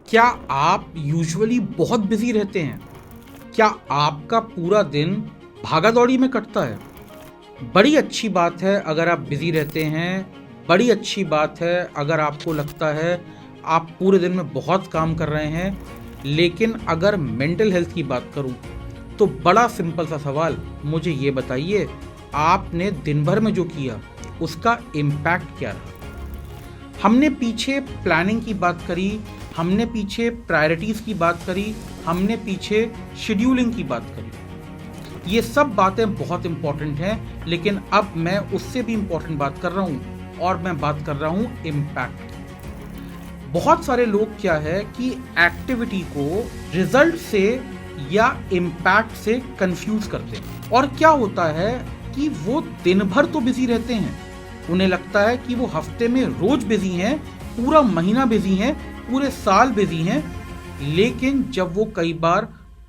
क्या आप यूजुअली बहुत बिजी रहते हैं? क्या आपका पूरा दिन भागा-दौड़ी में कटता है? बड़ी अच्छी बात है अगर आप बिजी रहते हैं, बड़ी अच्छी बात है अगर आपको लगता है आप पूरे दिन में बहुत काम कर रहे हैं, लेकिन अगर मेंटल हेल्थ की बात करूं, तो बड़ा सिंपल सा सवाल मुझे ये बताइए, आपने दिन भर में जो किया, उसका इम्पैक्ट क्या रहा? हमने पीछे प्लानिंग की बात करी, हमने पीछे प्रायोरिटीज़ की बात करी, हमने पीछे शेड्यूलिंग की बात करी। ये सब बातें बहुत इंपॉर्टेंट हैं, लेकिन अब मैं उससे भी इंपॉर्टेंट बात कर रहा हूँ और मैं बात कर रहा हूँ इम्पैक्ट की। बहुत सारे लोग क्या है कि एक्टिविटी को रिजल्ट से या इम्पैक्ट से कंफ्यूज करते हैं, और क्या होता है कि वो दिन भर तो बिजी रहते हैं, उन्हें लगता है कि वो हफ्ते में रोज बिजी हैं, पूरा महीना बिजी हैं, पूरे साल बिजी हैं, लेकिन जब वो कई बार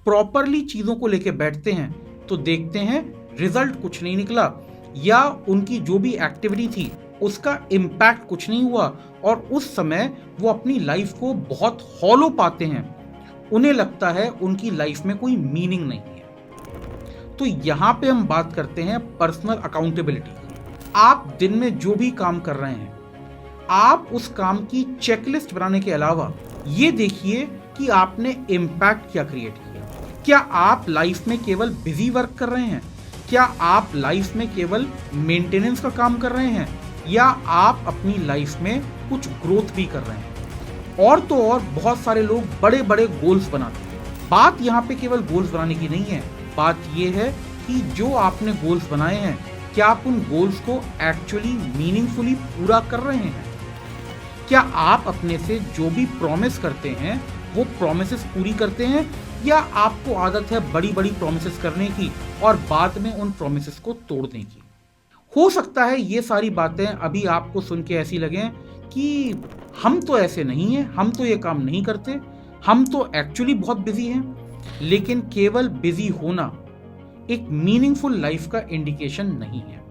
प्रॉपरली चीज़ों को लेके बैठते हैं तो देखते हैं रिजल्ट कुछ नहीं निकला, या उनकी जो भी एक्टिविटी थी उसका इम्पैक्ट कुछ नहीं हुआ, और उस समय वो अपनी लाइफ को बहुत हॉलो पाते हैं। उन्हें लगता है उनकी लाइफ में कोई मीनिंग नहीं है। तो यहाँ पे हम बात करते हैं पर्सनल अकाउंटेबिलिटी। आप दिन में जो भी काम कर रहे हैं, आप उस काम की चेकलिस्ट बनाने के अलावा ये देखिए कि आपने इम्पैक्ट क्या क्रिएट किया। क्या आप लाइफ में केवल बिजी वर्क कर रहे हैं? क्या आप लाइफ में केवल मेंटेनेंस का काम कर रहे हैं, या आप अपनी लाइफ में कुछ ग्रोथ भी कर रहे हैं? और तो और बहुत सारे लोग बड़े बड़े गोल्स बनाते हैं। बात यहाँ पे केवल गोल्स बनाने की नहीं है, बात ये है कि जो आपने गोल्स बनाए हैं, क्या आप उन गोल्स को एक्चुअली मीनिंगफुली पूरा कर रहे हैं? क्या आप अपने से जो भी प्रॉमिस करते हैं वो प्रॉमिसेस पूरी करते हैं, या आपको आदत है बड़ी बड़ी प्रॉमिसेस करने की और बाद में उन प्रॉमिसेस को तोड़ने की? हो सकता है ये सारी बातें अभी आपको सुन के ऐसी लगें कि हम तो ऐसे नहीं हैं, हम तो ये काम नहीं करते, हम तो एक्चुअली बहुत बिजी हैं। लेकिन केवल बिजी होना एक मीनिंगफुल लाइफ का इंडिकेशन नहीं है।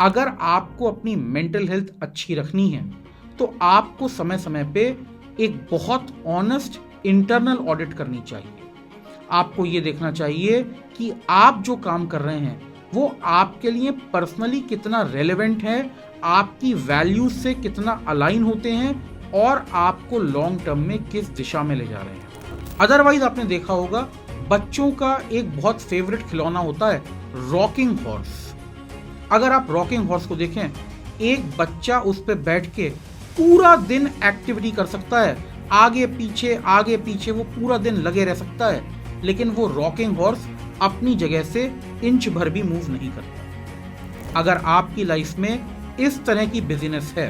अगर आपको अपनी मेंटल हेल्थ अच्छी रखनी है तो आपको समय समय पे एक बहुत ऑनेस्ट इंटरनल ऑडिट करनी चाहिए। आपको ये देखना चाहिए कि आप जो काम कर रहे हैं वो आपके लिए पर्सनली कितना रेलेवेंट है, आपकी वैल्यूज से कितना अलाइन होते हैं, और आपको लॉन्ग टर्म में किस दिशा में ले जा रहे हैं। अदरवाइज आपने देखा होगा बच्चों का एक बहुत फेवरेट खिलौना होता है रॉकिंग हॉर्स। अगर आप रॉकिंग हॉर्स को देखें, एक बच्चा उस पर बैठ के पूरा दिन एक्टिविटी कर सकता है, आगे पीछे वो पूरा दिन लगे रह सकता है, लेकिन वो रॉकिंग हॉर्स अपनी जगह से इंच भर भी मूव नहीं करता। अगर आपकी लाइफ में इस तरह की बिजीनेस है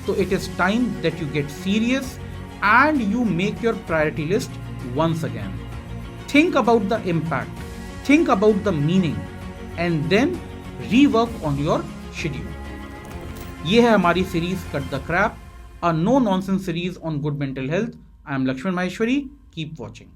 तो it is time that you get serious and you make your priority list once again. Think about the impact, think about the meaning, and then rework on your schedule. ये है हमारी series cut the crap, a no nonsense series on good mental health. I am Lakshman Maheshwari. Keep watching.